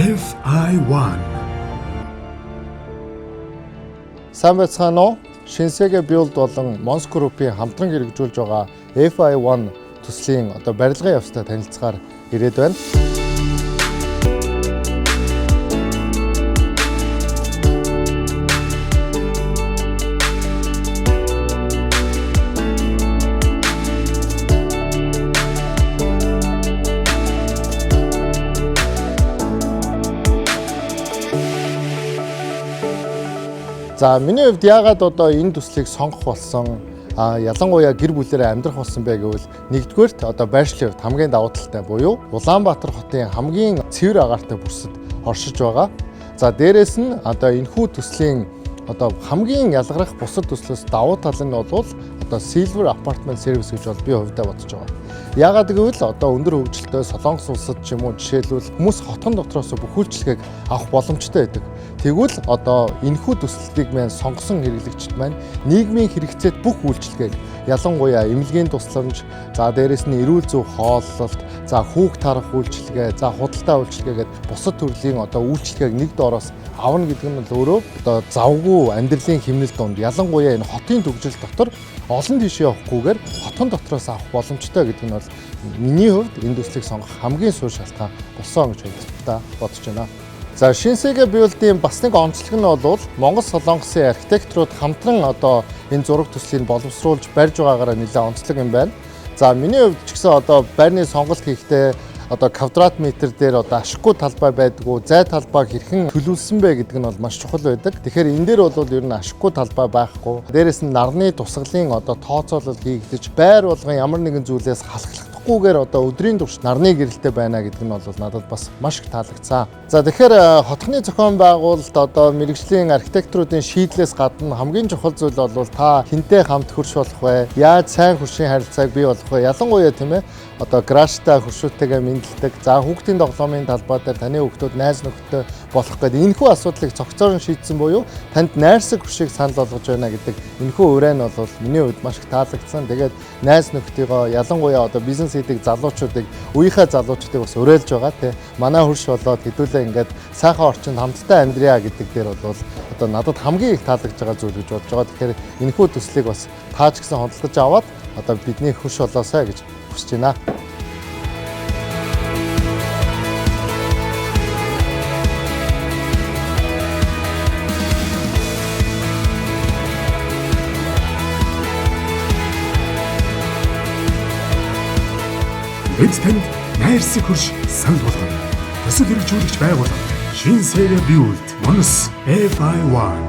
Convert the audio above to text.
FI1. Сайн байцгаана уу? Шинсэгээ Build болон Mons Group-ийн хамтран хэрэгжүүлж байгаа FI1 төслийн барилгын явцтай танилцахаар ирээд байна. За миний хувьд яагаад энэ төслийг сонгох болсон ялангуяа гэр бүлээрээ амьдрах болсон бэ гэвэл нэгдүгээрт байршлын хувьд хамгийн давуу талтай буюу Улаанбаатар хотын хамгийн цэвэр агаартай бүрсэд оршиж байгаа. За дээрэс нь энэхүү төслийн хамгийн ялгарх бусад төслөөс давуу тал нь бол Silver Apartment Service гэж бол би хувьдаа бодож байгаа. Яагаад гэвэл өндөр хөгжилтэй Солонгос улсад ч юм уу жишээлбэл хүмүүс хотхон дотроос бүх үйлчлэгийг авах боломжтой байдаг. Тэгвэл энэхүү төслийг маань сонгосон хэрэглэгчид маань нийгмийн хэрэгцээт бүх үйлчлэгийг ялангуяа эмнэлгийн тусламж, за дээрэс нь эрүүл зүй хооллолт, за хүүг тарах үйлчлэгээ, за худалдаа үйлчлэгээгээд бусад төрлийн үйлчлэгийг нэг доороос авна гэдэг нь өөрөө завгүй амьдралын хэмнэл донд ялангуяа энэ хотын төгжил дотор олон тийш явахгүйгээр хотон дотроос авах боломжтой гэдэг нь бол миний хувьд энэ төслийг сонгох хамгийн сүүл шалтгаан болсон гэж бодож байна. За Шинсэгээ Build-ийн бас нэг онцлог нь бол Монгол Солонгосын архитекторууд хамтран энэ зураг төслийг боловсруулж барьж байгаагаараа нэлээд онцлог юм байна. За миний хувьд ч гэсэн байрны сонголт хийхдээ квадрат метр дээр ашиггүй талбай байдгүй, зай талбай хэрхэн төлөвлөсөн бэ гэдэг нь бол маш чухал байдаг. Тэгэхээр энэ дээр бол ер нь ашиггүй талбай байхгүй. Дээрээс нь нарны тусгалын тооцоолол хийгдэж, байр болгон ямар нэгэн зүйлээс халахлахдахгүйгээр өдрийн турш нарны гэрэлтэй байна гэдэг нь бол надад бас маш их таалагдсан. За тэгэхээр хотхны зохион байгуулалт мэргэжлийн архитекторуудын шийдлээс гадна хамгийн чухал зүйл бол та хинтээ хамт хөрш болох вэ? Яаж сайн хөршийн харилцааг бий болох вэ? Ялангуяа тийм ээ гаражтай хөршүүтэйгээ мэдлдэг. За хүүхдийн тоглоомын талбай дээр таны хүүхдүүд найз нөхдөд болох гэдэг энэхүү асуудлыг цогцоор шийдсэн буюу танд найрсаг хөршийг санал болгож байна гэдэг энэхүү ураа нь бол миний хувьд маш их таалагдсан. Тэгээд найз нөхдөйгөө ялангуяа бизнес хийдэг залуучуудыг үеийнхээ залуучуудыг бас уриалж байгаа тий. Манай хөрш болоод хэдүүлээ ингээд сайхан орчинд хамтдаа амьдрья гэдэг дээр бол надад хамгийн их таалагдж байгаа зүйл гэж бодож байгаа. Тэгэхээр энэхүү төслийг бас тааж гисэн худалдаж аваад бидний хөрш болоосай гэж хүсэж байна. Энд танд найрсаг хөрш санал болгоно. Төсөл хэрэгжүүлэгч байгууллага Шинсэгээ Build, Mons FI1.